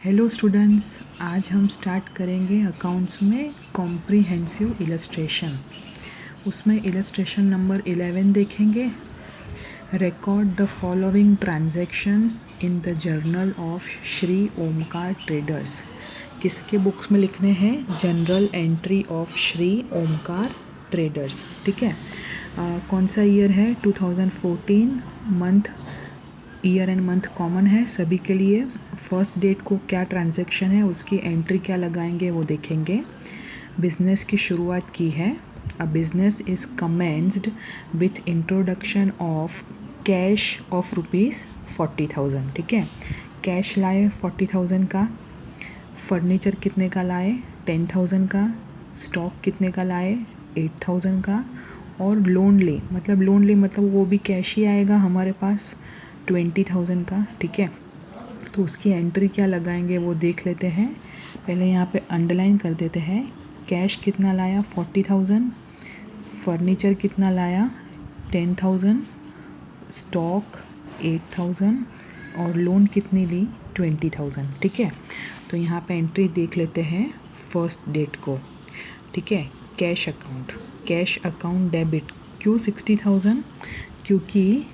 Hello students, आज हम start करेंगे अकाउंट्स में कॉम्प्रिहेंसिव इलस्ट्रेशन। उसमें इलस्ट्रेशन नंबर 11 देखेंगे। Record the following transactions in the journal of Shri Omkar traders. किसके बुक्स में लिखने हैं? General entry of Shri Omkar traders. ठीक है। कौन सा ईयर है? 2014। Month, year and month common है सभी के लिए। फर्स्ट डेट को क्या ट्रांजैक्शन है, उसकी एंट्री क्या लगाएंगे वो देखेंगे। बिजनेस की शुरुआत की है। अ business is commenced with introduction of cash of ₹40,000। ठीक है। कैश लाए 40,000 का। फर्नीचर कितने का लाए? 10,000 का। स्टॉक कितने का लाए? 8,000 का। और लोन ले मतलब वो भी कैश ही आएगा हमारे पास, 20,000 का। ठीक है। तो उसकी एंट्री क्या लगाएंगे वो देख लेते हैं। पहले यहाँ पे अंडरलाइन कर देते हैं। कैश कितना लाया? 40,000। फर्नीचर कितना लाया? 10,000। स्टॉक 8,000 और लोन कितनी ली? 20,000। ठीक है। तो यहाँ पे एंट्री देख लेते हैं फर्स्ट डेट को। ठीक है। Cash account debit. क्यों 60,000? क्योंकि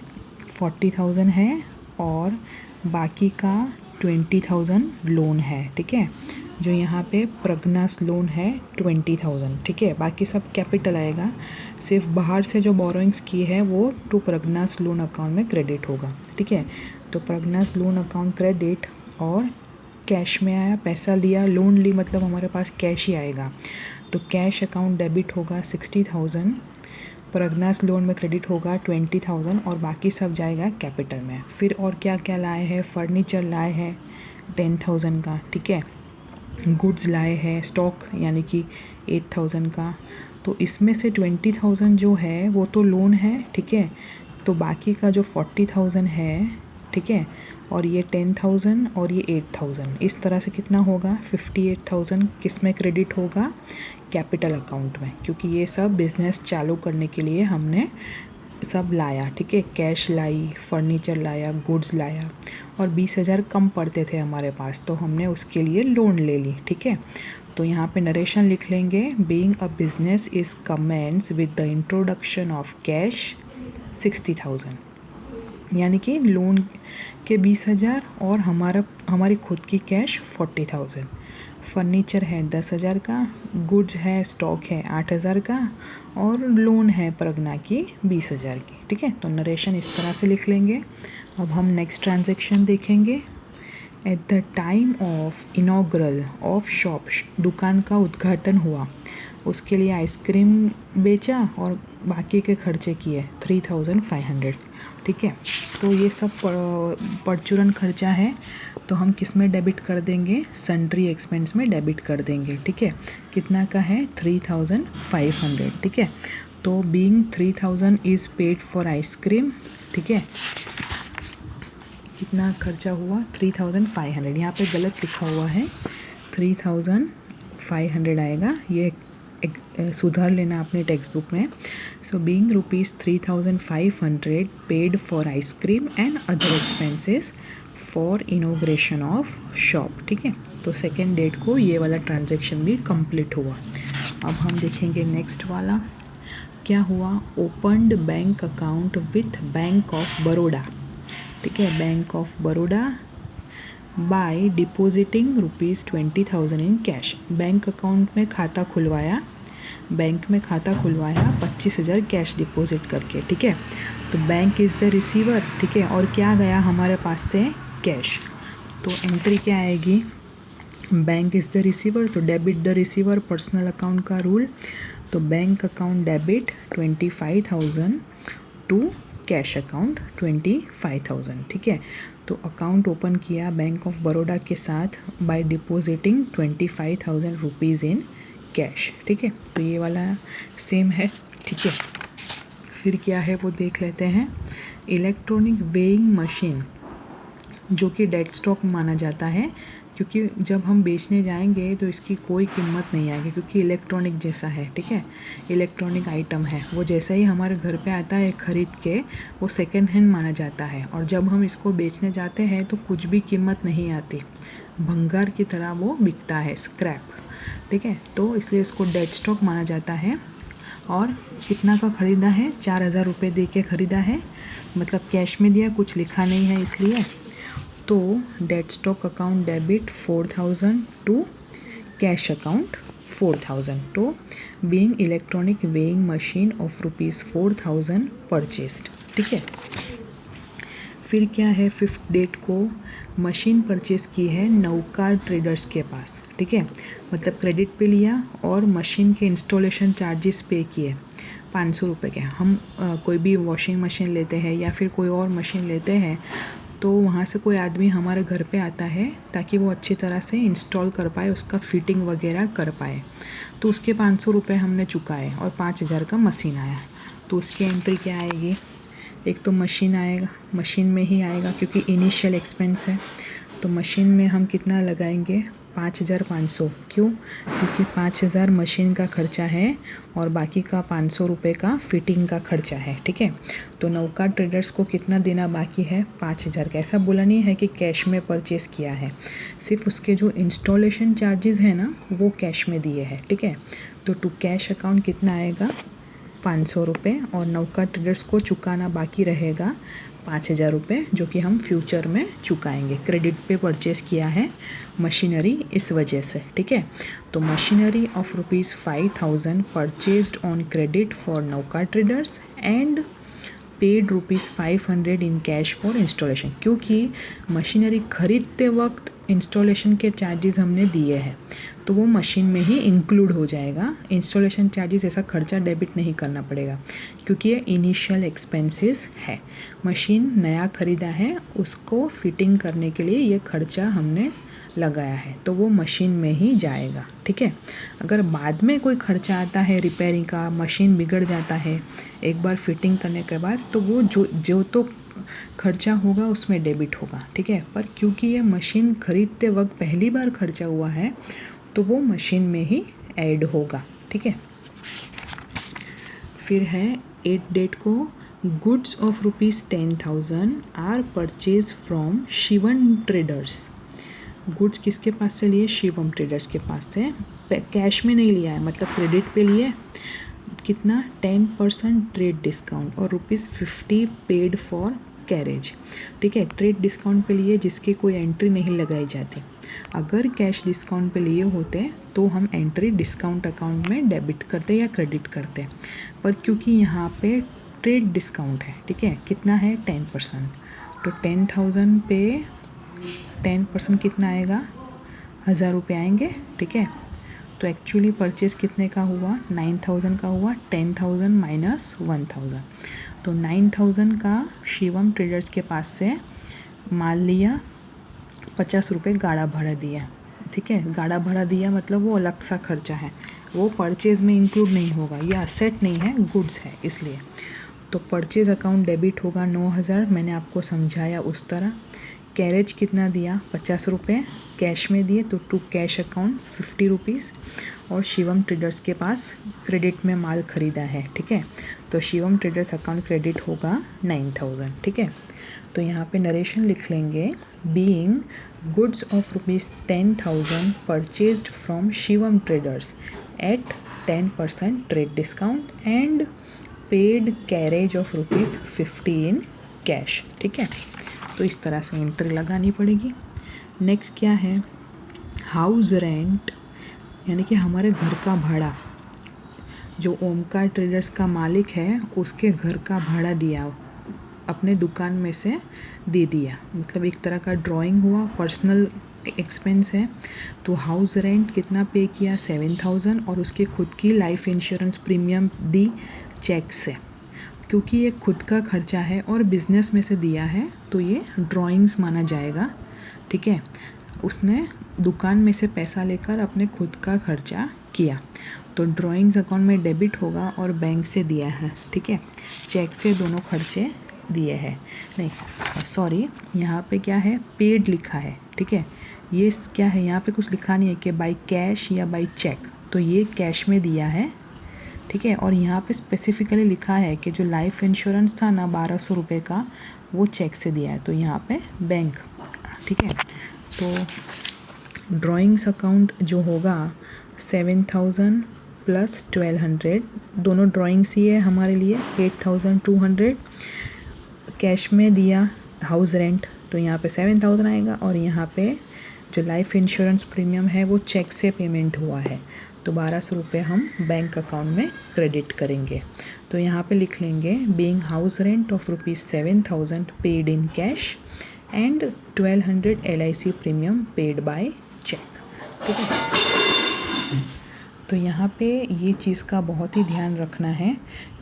40,000 है और बाकी का 20,000 लोन है। ठीक है। जो यहाँ पे प्रगनास लोन है 20,000। ठीक है। बाकी सब कैपिटल आएगा, सिर्फ बाहर से जो बोरोइंग्स की है वो टू प्रगनास लोन अकाउंट में क्रेडिट होगा। ठीक है। तो प्रगनास लोन अकाउंट क्रेडिट और कैश में आया, पैसा लिया, लोन ली, मतलब हमारे पास कैश ही आएगा। तो कैश अकाउंट डेबिट होगा 60,000, प्रगनास लोन में क्रेडिट होगा 20,000 और बाकी सब जाएगा कैपिटल में। फिर और क्या क्या लाए हैं? फर्नीचर लाए हैं 10,000 का। ठीक है। गुड्स लाए हैं, स्टॉक यानी कि 8,000 का। तो इसमें से 20,000 जो है वो तो लोन है। ठीक है। तो बाकी का जो 40,000 है, ठीक है, और ये 10,000 और ये 8,000, इस तरह से कितना होगा? 58,000 किस में क्रेडिट होगा? कैपिटल अकाउंट में, क्योंकि ये सब बिजनेस चालू करने के लिए हमने सब लाया। ठीक है। कैश लाई, फर्नीचर लाया, गुड्स लाया और 20,000 कम पड़ते थे हमारे पास, तो हमने उसके लिए लोन ले ली। ठीक है। तो यहाँ पे नरेशन लिख लेंगे। Being a business is commence with the introduction of cash 60,000, यानी कि लोन के 20,000 और हमारी खुद की कैश 40,000। फर्नीचर है 10,000 का, गुड्स है, स्टॉक है 8,000 का और लोन है प्रगना की 20,000 की। ठीक है। तो नरेशन इस तरह से लिख लेंगे। अब हम नेक्स्ट ट्रांजैक्शन देखेंगे। At the time of inaugural of shop, दुकान का उद्घाटन हुआ, उसके लिए आइसक्रीम बेचा और बाकी के खर्चे किए 3,500। ठीक है। तो ये सब परचूरन खर्चा है, तो हम किस में डेबिट कर देंगे? सन्ड्री एक्सपेंस में डेबिट कर देंगे। ठीक है। कितना का है? 3,500। ठीक है। तो being 3,000 is paid for ice cream. ठीक है। कितना खर्चा हुआ? 3,500। यहाँ पे गलत लिखा हुआ है, 3,500 आएगा, ये सुधार लेना अपने टेक्स्ट बुक में। So being ₹3,500 paid for ice cream and other expenses for inauguration of shop. ठीक है। तो सेकेंड डेट को ये वाला ट्रांजैक्शन भी कंप्लीट हुआ। अब हम देखेंगे नेक्स्ट वाला क्या हुआ। Opened bank account with bank of Baroda. ठीक है। Bank of Baroda by depositing ₹20,000 in cash. Bank account में खाता खुलवाया, बैंक में खाता खुलवाया 25,000 कैश डिपॉजिट करके। ठीक है। तो बैंक इज़ द रिसीवर। ठीक है। और क्या गया हमारे पास से? कैश। तो एंट्री क्या आएगी? बैंक इज़ द रिसीवर, तो debit the receiver, personal account का रूल। तो bank account debit 25,000 to cash account 25,000। ठीक है। तो अकाउंट ओपन किया बैंक ऑफ बड़ौदा के साथ बाय डिपॉजिटिंग ₹25,000 इन कैश। ठीक है। तो ये वाला सेम है। ठीक है। फिर क्या है वो देख लेते हैं। इलेक्ट्रॉनिक वेइंग मशीन, जो कि डेड स्टॉक माना जाता है, क्योंकि जब हम बेचने जाएंगे तो इसकी कोई कीमत नहीं आएगी, क्योंकि इलेक्ट्रॉनिक जैसा है। ठीक है। इलेक्ट्रॉनिक आइटम है, वो जैसा ही हमारे घर पे आता है ख़रीद के, वो सेकेंड हैंड माना जाता है। और जब हम इसको बेचने जाते हैं तो कुछ भी कीमत नहीं आती, भंगार की तरह वो बिकता है, स्क्रैप, ठीक है। तो इसलिए इसको डेड स्टॉक माना जाता है। और कितना का ख़रीदा है, 4000 रुपये दे के ख़रीदा है, मतलब कैश में दिया, कुछ लिखा नहीं है इसलिए। तो dead stock account debit 4000 to cash account 4000 तो being electronic weighing machine of ₹4000 purchased, ठीक है। फिर क्या है, 5th डेट को मशीन परचेज़ की है नौकार ट्रेडर्स के पास, ठीक है। मतलब क्रेडिट पे लिया और मशीन के इंस्टॉलेशन चार्जेस पे किए 500 रुपये के। हम कोई भी वॉशिंग मशीन लेते हैं या फिर कोई और मशीन लेते हैं तो वहाँ से कोई आदमी हमारे घर पे आता है ताकि वो अच्छी तरह से इंस्टॉल कर पाए, उसका फिटिंग वगैरह कर पाए। तो उसके 500 रुपये हमने चुकाए और 5000 का मशीन आया। तो उसकी एंट्री क्या आएगी, एक तो मशीन आएगा, मशीन में ही आएगा क्योंकि इनिशियल एक्सपेंस है। तो मशीन में हम कितना लगाएंगे, 5500। क्यों, क्योंकि 5000 मशीन का खर्चा है और बाकी का 500 रुपये का फिटिंग का खर्चा है, ठीक है। तो नौका ट्रेडर्स को कितना देना बाकी है, 5000 का। ऐसा बोला नहीं है कि कैश में परचेज़ किया है, सिर्फ उसके जो इंस्टॉलेशन चार्जेस हैं ना वो कैश में दिए हैं, ठीक है। तो टू कैश अकाउंट कितना आएगा, 500 रुपये, और नौका ट्रेडर्स को चुकाना बाकी रहेगा 5000 रुपये, जो कि हम फ्यूचर में चुकाएंगे। क्रेडिट पे परचेज़ किया है मशीनरी इस वजह से, ठीक है। तो machinery of ₹5000 purchased on credit for Nauka traders and paid ₹500 in cash for installation. क्योंकि मशीनरी खरीदते वक्त इंस्टॉलेशन के चार्जेस हमने दिए हैं तो वो मशीन में ही इंक्लूड हो जाएगा। इंस्टॉलेशन चार्जेस ऐसा खर्चा डेबिट नहीं करना पड़ेगा क्योंकि ये इनिशियल एक्सपेंसेस है। मशीन नया ख़रीदा है, उसको फिटिंग करने के लिए ये खर्चा हमने लगाया है तो वो मशीन में ही जाएगा, ठीक है। अगर बाद में कोई खर्चा आता है रिपेयरिंग का, मशीन बिगड़ जाता है एक बार फिटिंग करने के बाद, तो वो जो तो खर्चा होगा उसमें डेबिट होगा, ठीक है। पर क्योंकि ये मशीन खरीदते वक्त पहली बार खर्चा हुआ है तो वो मशीन में ही ऐड होगा, ठीक है। फिर है 8th डेट को goods of ₹10,000 are purchase from Shivam traders. Goods किसके पास से लिए, शिवम ट्रेडर्स के पास से। कैश में नहीं लिया है, मतलब क्रेडिट पे लिए। कितना, 10% ट्रेड डिस्काउंट और ₹50 पेड फॉर कैरेज, ठीक है। ट्रेड डिस्काउंट पे लिए जिसकी कोई एंट्री नहीं लगाई जाती। अगर कैश डिस्काउंट पे लिए होते तो हम एंट्री डिस्काउंट अकाउंट में डेबिट करते या क्रेडिट करते, पर क्योंकि यहाँ पे ट्रेड डिस्काउंट है, ठीक है। कितना है, 10%। तो 10,000 पे 10% कितना आएगा, 1000 रुपये आएंगे, ठीक है। तो एक्चुअली परचेज़ कितने का हुआ, 9000 का हुआ। 10,000 माइनस 1000, तो 9000 का शिवम ट्रेडर्स के पास से माल लिया, 50 रुपये गाड़ा भाड़ा दिया, ठीक है। गाड़ा भाड़ा दिया मतलब वो अलग सा खर्चा है, वो परचेज़ में इंक्लूड नहीं होगा, ये असेट नहीं है, गुड्स है इसलिए। तो परचेज़ अकाउंट डेबिट होगा 9000, मैंने आपको समझाया उस तरह। कैरेज कितना दिया, 50 रुपये कैश में दिए, तो टू कैश अकाउंट 50 रुपीज़। और शिवम ट्रेडर्स के पास क्रेडिट में माल ख़रीदा है, ठीक है। तो शिवम ट्रेडर्स अकाउंट क्रेडिट होगा 9000, ठीक है। तो यहाँ पे नरेशन लिख लेंगे, being goods of ₹10,000 purchased from Shivam traders at 10% trade discount and paid carriage of ₹50 in cash, ठीक है। तो इस तरह से एंट्री लगानी पड़ेगी। नेक्स्ट क्या है, हाउस रेंट, यानी कि हमारे घर का भाड़ा। जो ओमकार ट्रेडर्स का मालिक है उसके घर का भाड़ा दिया, अपने दुकान में से दे दिया, मतलब एक तरह का ड्राइंग हुआ, पर्सनल एक्सपेंस है। तो हाउस रेंट कितना पे किया, 7000, और उसके खुद की लाइफ इंश्योरेंस प्रीमियम दी चेक से। क्योंकि ये खुद का खर्चा है और बिज़नेस में से दिया है तो ये ड्राइंग्स माना जाएगा, ठीक है। उसने दुकान में से पैसा लेकर अपने खुद का खर्चा किया, तो ड्राइंग्स अकाउंट में डेबिट होगा और बैंक से दिया है, ठीक है। चेक से दोनों खर्चे दिए हैं, नहीं सॉरी, यहाँ पे क्या है, पेड लिखा है, ठीक है। ये क्या है, यहाँ पे कुछ लिखा नहीं है कि बाई कैश या बाई चेक, तो ये कैश में दिया है, ठीक है। और यहाँ पे स्पेसिफिकली लिखा है कि जो लाइफ इंश्योरेंस था ना 1200 रुपये का, वो चेक से दिया है, तो यहाँ पे बैंक, ठीक है। तो ड्राइंग्स अकाउंट जो होगा 7,000 प्लस 1,200, दोनों ड्राइंग्स ही है हमारे लिए 8,200। कैश में दिया हाउस रेंट, तो यहाँ पे 7,000 आएगा, और यहाँ पे जो लाइफ इंश्योरेंस प्रीमियम है वो चेक से पेमेंट हुआ है, तो 1,200 रुपये हम बैंक अकाउंट में क्रेडिट करेंगे। तो यहाँ पे लिख लेंगे being house rent of ₹7,000 paid in cash and 1,200 LIC premium paid by cheque. ठीक है, तो यहाँ पे ये चीज़ का बहुत ही ध्यान रखना है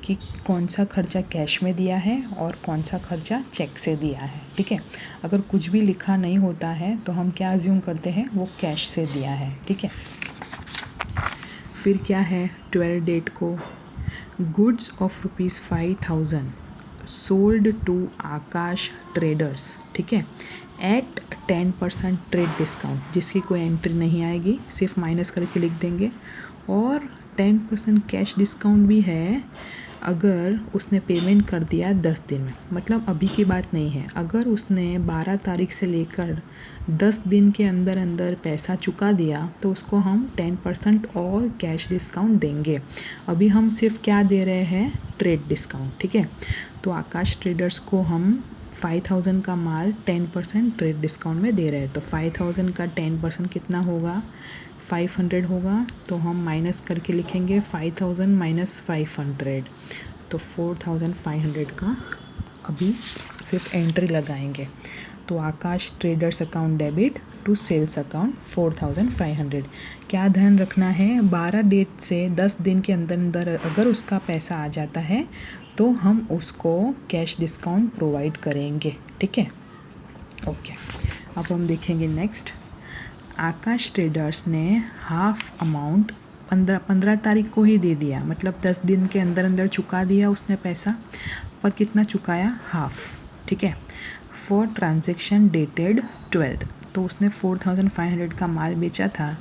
कि कौन सा खर्चा कैश में दिया है और कौन सा खर्चा चेक से दिया है। ठीक है, अगर कुछ भी लिखा नहीं होता है तो हम क्या अज्यूम करते हैं, वो कैश से दिया है। ठीक है, फिर क्या है 12 डेट को goods of ₹5,000 sold to Akash traders. ठीक है, एट 10% ट्रेड डिस्काउंट, जिसकी कोई एंट्री नहीं आएगी, सिर्फ माइनस करके लिख देंगे। और 10% कैश डिस्काउंट भी है अगर उसने पेमेंट कर दिया 10 दिन में, मतलब अभी की बात नहीं है। अगर उसने 12 तारीख से लेकर 10 दिन के अंदर अंदर पैसा चुका दिया तो उसको हम 10% और कैश डिस्काउंट देंगे। अभी हम सिर्फ क्या दे रहे हैं, ट्रेड डिस्काउंट। ठीक है, तो आकाश ट्रेडर्स को हम 5,000 का माल 10% ट्रेड डिस्काउंट में दे रहे हैं, तो 5,000 का 10% कितना होगा, 500 होगा। तो हम माइनस करके लिखेंगे 5,000 माइनस 500, तो 4,500 का अभी सिर्फ एंट्री लगाएंगे। तो Akash traders account debit to sales account 4,500। क्या ध्यान रखना है, 12 डेट से 10 दिन के अंदर अंदर अगर उसका पैसा आ जाता है तो हम उसको कैश डिस्काउंट प्रोवाइड करेंगे। ठीक है, ओके। अब हम देखेंगे नेक्स्ट, आकाश ट्रेडर्स ने हाफ अमाउंट 15 तारीख को ही दे दिया, मतलब 10 दिन के अंदर अंदर चुका दिया उसने पैसा, पर कितना चुकाया, हाफ। ठीक है, फॉर ट्रांजेक्शन डेटेड 12th, तो उसने 4,500 का माल बेचा था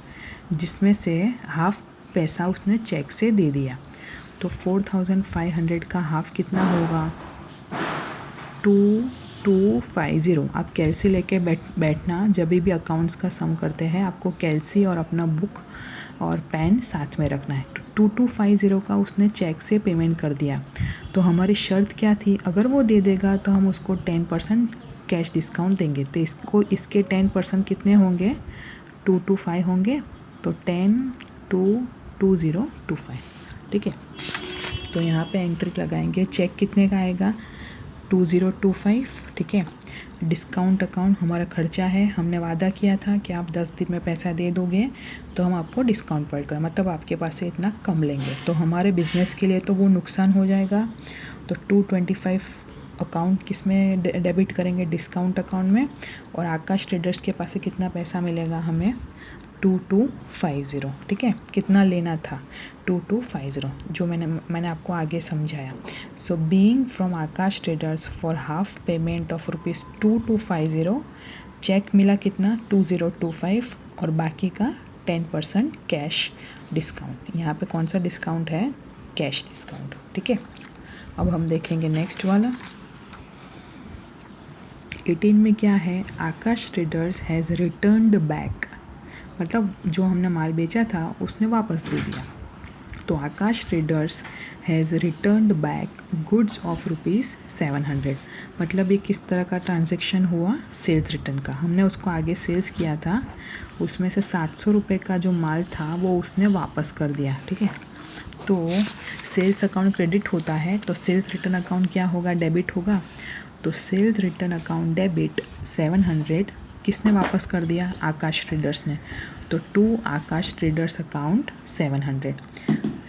जिसमें से हाफ पैसा उसने चेक से दे दिया। तो 4,500 का हाफ कितना होगा, 2,250। आप कैलसी लेके बैठना, जब भी अकाउंट्स का सम करते हैं आपको कैलसी और अपना बुक और पेन साथ में रखना है। 2,250 का उसने चेक से पेमेंट कर दिया, तो हमारी शर्त क्या थी, अगर वो दे देगा तो हम उसको 10% कैश डिस्काउंट देंगे। तो इसके 10% कितने होंगे, 225 होंगे, तो 10 2 2025। ठीक है, तो यहाँ पे एंट्री लगाएंगे, चेक कितने का आएगा, 2025। ठीक है, डिस्काउंट अकाउंट हमारा खर्चा है, हमने वादा किया था कि आप 10 दिन में पैसा दे दोगे तो हम आपको डिस्काउंट प्रोवाइड करें, मतलब आपके पास से इतना कम लेंगे, तो हमारे बिज़नेस के लिए तो वो नुकसान हो जाएगा। तो 225 अकाउंट किस में डेबिट करेंगे, डिस्काउंट अकाउंट में, और आकाश ट्रेडर्स के पास से कितना पैसा मिलेगा हमें, 2,250। ठीक है, कितना लेना था, 2,250, जो मैंने आपको आगे समझाया। So being from Akash traders for half payment of ₹2,250, cheque मिला कितना, 2,025, और बाकी का 10% कैश डिस्काउंट। यहाँ पे कौन सा डिस्काउंट है, कैश डिस्काउंट। ठीक है, अब हम देखेंगे नेक्स्ट वाला 18 में क्या है, आकाश ट्रेडर्स हैज़ रिटर्न्ड बैक, मतलब जो हमने माल बेचा था उसने वापस दे दिया। तो Akash traders has returned back goods of ₹700, मतलब ये किस तरह का ट्रांजैक्शन हुआ, सेल्स रिटर्न का। हमने उसको आगे सेल्स किया था, उसमें से 700 रुपये का जो माल था वो उसने वापस कर दिया। ठीक है, तो सेल्स अकाउंट क्रेडिट होता है तो सेल्स रिटर्न अकाउंट क्या होगा, डेबिट होगा। तो सेल्स रिटर्न अकाउंट डेबिट 700 किसने वापस कर दिया, आकाश ट्रेडर्स ने, तो to Akash traders account 700।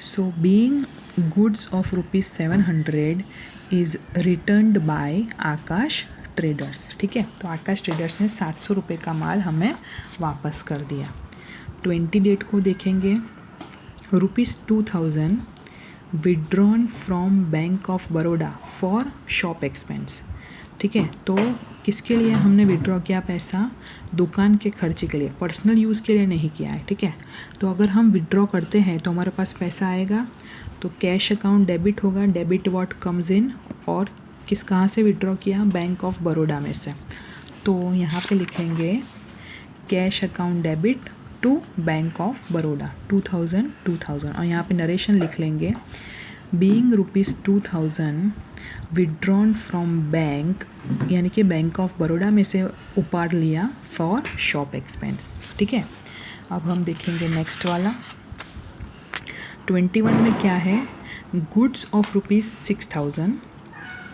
So being goods of ₹700 is returned by Akash traders. ठीक है, तो आकाश ट्रेडर्स ने 700 रुपये का माल हमें वापस कर दिया। 20 डेट को देखेंगे, ₹2,000 withdrawn from bank of Baroda for shop expense. ठीक है, तो किसके लिए हमने विड्रॉ किया पैसा, दुकान के खर्चे के लिए, पर्सनल यूज़ के लिए नहीं किया है। ठीक है, तो अगर हम विड्रॉ करते हैं तो हमारे पास पैसा आएगा, तो कैश अकाउंट डेबिट होगा, डेबिट व्हाट कम्स इन, और कहाँ से विड्रॉ किया, बैंक ऑफ बड़ौदा में से। तो यहाँ पे लिखेंगे cash account debit to bank of Baroda 2000 और यहाँ पे नरेशन लिख लेंगे। बीइंग ₹2000 विड्रॉन फ्रॉम बैंक, यानी कि बैंक ऑफ बड़ौदा में से उपाड़ लिया फॉर शॉप एक्सपेंस। ठीक है, अब हम देखेंगे नेक्स्ट वाला 21 में क्या है। Goods of ₹6000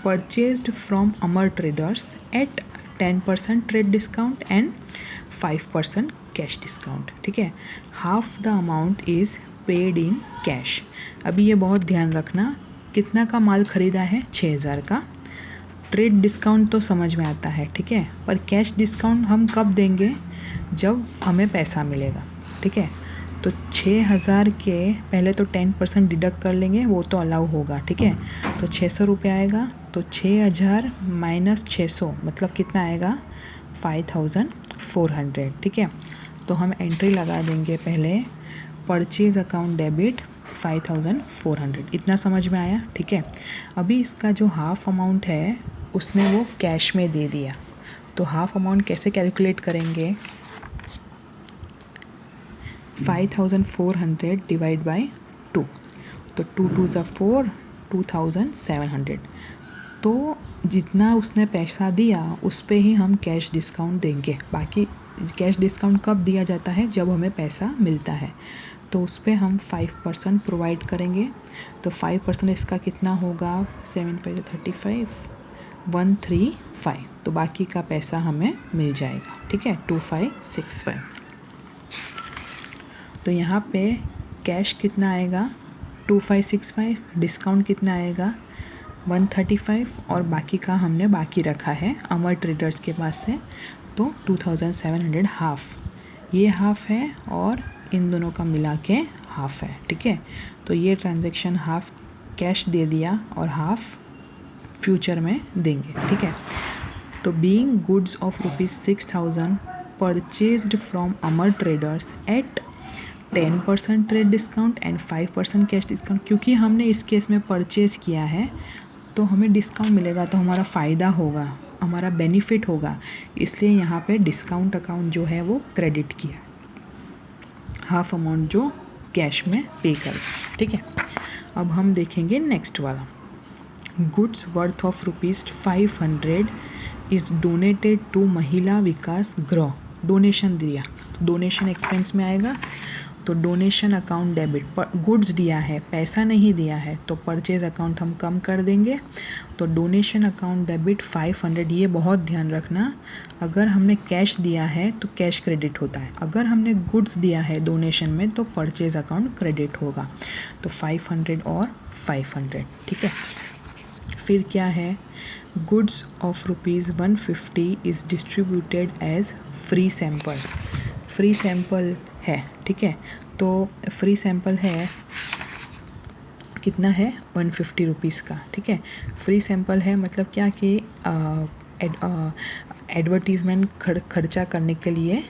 purchased from Amar traders at 10% trade discount and 5% cash discount. ठीक है, half the amount is paid in cash. अभी ये बहुत ध्यान रखना, कितना का माल ख़रीदा है, 6000 का। ट्रेड डिस्काउंट तो समझ में आता है, ठीक है, पर कैश डिस्काउंट हम कब देंगे, जब हमें पैसा मिलेगा। ठीक है, तो 6000 के पहले तो 10% डिडक्ट कर लेंगे, वो तो अलाउ होगा। ठीक है, तो 600 रुपये आएगा, तो 6000 माइनस 600 मतलब कितना आएगा, 5400। ठीक है, तो हम एंट्री लगा देंगे पहले, परचेज अकाउंट डेबिट 5400। इतना समझ में आया। ठीक है, अभी इसका जो हाफ अमाउंट है उसने वो कैश में दे दिया, तो हाफ अमाउंट कैसे कैलकुलेट करेंगे, 5400 डिवाइड बाई 2, तो 2 2 ज़ा 4, 2700। तो जितना उसने पैसा दिया उस पे ही हम कैश डिस्काउंट देंगे। बाकी कैश डिस्काउंट कब दिया जाता है, जब हमें पैसा मिलता है, तो उस पे हम 5% प्रोवाइड करेंगे। तो 5% इसका कितना होगा, 7 5 35, 135। तो बाकी का पैसा हमें मिल जाएगा। ठीक है, 2565। तो यहाँ पे कैश कितना आएगा, 2565, डिस्काउंट कितना आएगा, 135, और बाकी का हमने बाकी रखा है अमर ट्रेडर्स के पास से, तो 2700 हाफ। ये हाफ है और इन दोनों का मिला के हाफ है। ठीक है, तो ये ट्रांजैक्शन हाफ कैश दे दिया और हाफ फ्यूचर में देंगे। ठीक है, तो being goods of ₹6000 purchased from Amar traders at 10% trade discount and 5% cash discount, क्योंकि हमने इस केस में परचेज़ किया है तो हमें डिस्काउंट मिलेगा, तो हमारा फ़ायदा होगा, हमारा बेनिफिट होगा, इसलिए यहाँ पे डिस्काउंट अकाउंट जो है वो क्रेडिट किया, हाफ अमाउंट जो कैश में पे कर। ठीक है, अब हम देखेंगे नेक्स्ट वाला, goods worth of ₹500 is donated to Mahila Vikas गृह। डोनेशन दिया, तो डोनेशन एक्सपेंस में आएगा, तो डोनेशन अकाउंट डेबिट, गुड्स दिया है, पैसा नहीं दिया है, तो परचेज अकाउंट हम कम कर देंगे, तो डोनेशन अकाउंट डेबिट 500। ये बहुत ध्यान रखना, अगर हमने कैश दिया है तो कैश क्रेडिट होता है, अगर हमने गुड्स दिया है डोनेशन में तो परचेज अकाउंट क्रेडिट होगा। तो 500 और 500। ठीक है, फिर क्या है, goods of ₹150 is distributed as free sample. Free sample है, ठीक है, तो फ्री सैम्पल है, कितना है, 150 रुपीज़ का। ठीक है, फ्री सैम्पल है मतलब क्या कि एडवर्टीज़मेंट खर्चा करने के लिए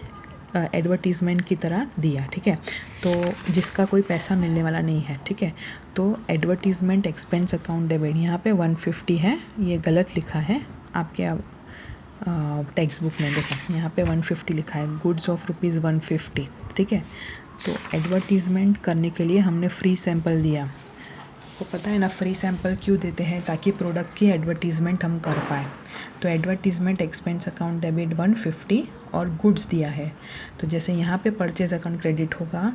एडवर्टीज़मेंट की तरह दिया। ठीक है, तो जिसका कोई पैसा मिलने वाला नहीं है। ठीक है, तो एडवर्टीज़मेंट एक्सपेंस अकाउंट डेबिट, यहाँ पे 150 है, ये गलत लिखा है आपके टेक्स्ट बुक में, देखो यहाँ पे 150 लिखा है, गुड्स ऑफ ₹150। ठीक है, तो एडवर्टीज़मेंट करने के लिए हमने फ्री सैम्पल दिया, आपको पता है ना फ्री सैम्पल क्यों देते हैं, ताकि प्रोडक्ट की एडवर्टीज़मेंट हम कर पाएँ। तो एडवर्टीज़मेंट एक्सपेंस अकाउंट डेबिट 150 और गुड्स दिया है, तो जैसे यहाँ पे परचेज अकाउंट क्रेडिट होगा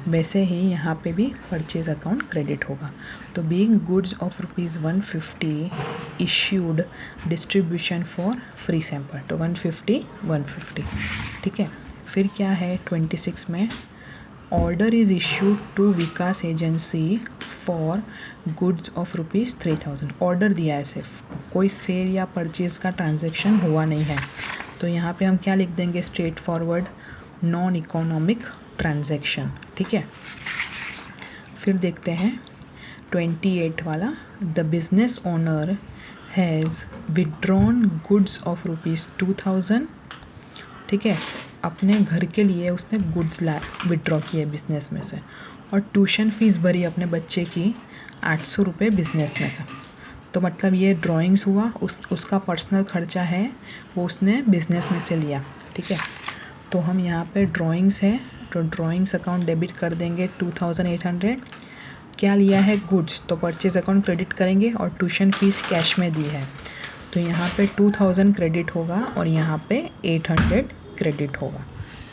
वैसे ही यहाँ पे भी परचेज अकाउंट क्रेडिट होगा। तो being goods of ₹150 issued distribution for free sample, तो 150। ठीक है, फिर क्या है 26 में, order is issued to Vikas agency for goods of ₹3000। Order दिया है, सिर्फ कोई सेल या परचेज़ का ट्रांजैक्शन हुआ नहीं है, तो यहाँ पे हम क्या लिख देंगे, straight forward non economic transaction. ठीक है, फिर देखते हैं 28 वाला, the business owner has withdrawn goods of ₹2000। ठीक है, अपने घर के लिए उसने गुड्स विड्रॉ किए बिज़नेस में से, और ट्यूशन फ़ीस भरी अपने बच्चे की 800 रुपये बिज़नेस में से। तो मतलब ये ड्राइंग्स हुआ, उसका पर्सनल खर्चा है वो उसने बिज़नेस में से लिया। ठीक है, तो हम यहाँ पे ड्राइंग्स है, तो ड्राइंग्स अकाउंट डेबिट कर देंगे 2800। क्या लिया है? गुड्स, तो परचेज अकाउंट क्रेडिट करेंगे और ट्यूशन फीस कैश में दी है, तो यहाँ पे 2000 क्रेडिट होगा और यहाँ पे 800 क्रेडिट होगा।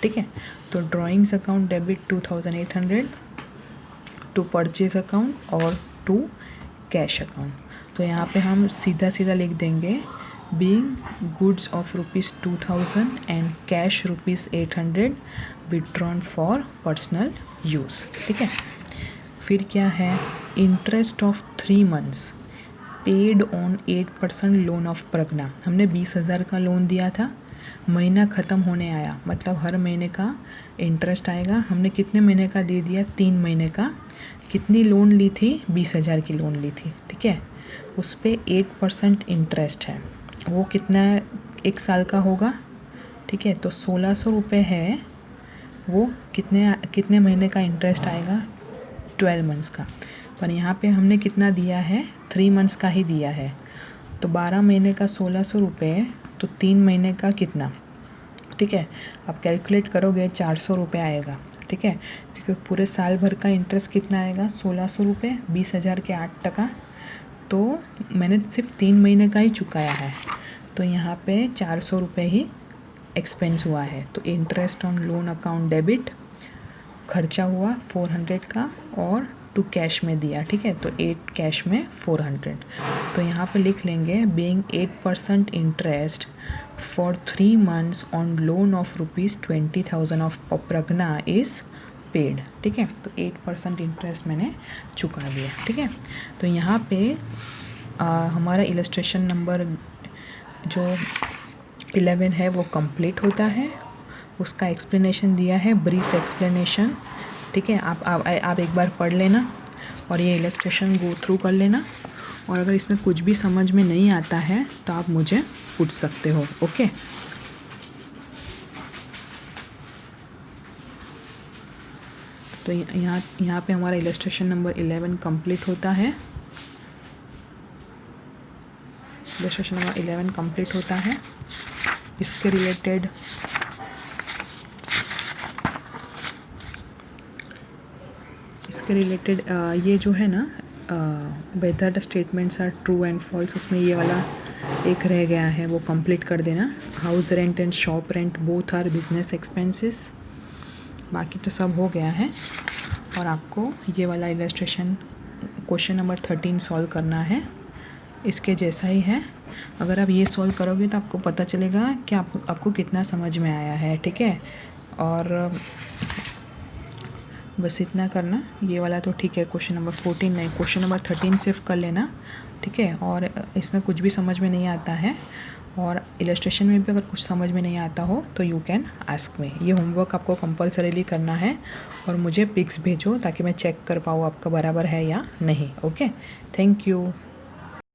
ठीक है, तो drawings account debit 2800 to purchase account और टू कैश अकाउंट। तो यहाँ पे हम सीधा सीधा लिख देंगे being goods of ₹2000 and cash ₹800 withdrawn for personal use. ठीक है, फिर क्या है? Interest of 3 months paid on 8% loan of Pragya. हमने 20,000 का लोन दिया था, महीना ख़त्म होने आया, मतलब हर महीने का इंटरेस्ट आएगा। हमने कितने महीने का दे दिया? 3 महीने का। कितनी लोन ली थी? 20,000 की लोन ली थी। ठीक है, उस पर 8% इंटरेस्ट है, वो कितना है? 1 साल का होगा। ठीक है, तो 1600 रुपये है, वो कितने महीने का इंटरेस्ट आएगा? 12 months का। पर यहाँ पे हमने कितना दिया है? 3 months का ही दिया है, तो 12 महीने का 1600 रुपये, तो 3 महीने का कितना? ठीक है, आप कैलकुलेट करोगे 400 रुपये आएगा। ठीक है, क्योंकि पूरे साल भर का इंटरेस्ट कितना आएगा? 1600 रुपये, 20,000 के 8%, तो मैंने सिर्फ 3 महीने का ही चुकाया है, तो यहाँ पे 400 रुपये ही एक्सपेंस हुआ है। तो interest on loan account debit, खर्चा हुआ 400 का और 2 कैश में दिया। ठीक है, तो 8 कैश में 400। तो यहाँ पे लिख लेंगे being 8% interest for 3 months on loan of ₹20,000 of Pragya is paid. ठीक है, तो 8% इंटरेस्ट मैंने चुका दिया। ठीक है, तो यहाँ पे हमारा इलस्ट्रेशन नंबर जो 11 है वो कंप्लीट होता है। उसका एक्सप्लेनेशन दिया है, ब्रीफ एक्सप्लेनेशन। ठीक है, आप एक बार पढ़ लेना और ये इलस्ट्रेशन गो थ्रू कर लेना, और अगर इसमें कुछ भी समझ में नहीं आता है तो आप मुझे पूछ सकते हो। ओके, तो यहाँ पे हमारा इलस्ट्रेशन नंबर 11 कंप्लीट होता है। इलस्ट्रेशन नंबर 11 कंप्लीट होता है। इसके रिलेटेड ये जो है ना, whether the statements are true and false, उसमें ये वाला एक रह गया है, वो कंप्लीट कर देना। House rent and shop rent both are business expenses. बाकी तो सब हो गया है, और आपको ये वाला इलस्ट्रेशन क्वेश्चन नंबर 13 सॉल्व करना है। इसके जैसा ही है, अगर आप ये सॉल्व करोगे तो आपको पता चलेगा कि आपको कितना समझ में आया है। ठीक है, और बस इतना करना। ये वाला तो ठीक है, क्वेश्चन नंबर 14 नहीं, क्वेश्चन नंबर 13 सिर्फ कर लेना। ठीक है, और इसमें कुछ भी समझ में नहीं आता है, और इलस्ट्रेशन में भी अगर कुछ समझ में नहीं आता हो तो यू कैन आस्क मी। ये होमवर्क आपको कंपलसरीली करना है, और मुझे पिक्स भेजो ताकि मैं चेक कर पाऊँ आपका बराबर है या नहीं। Okay, thank you.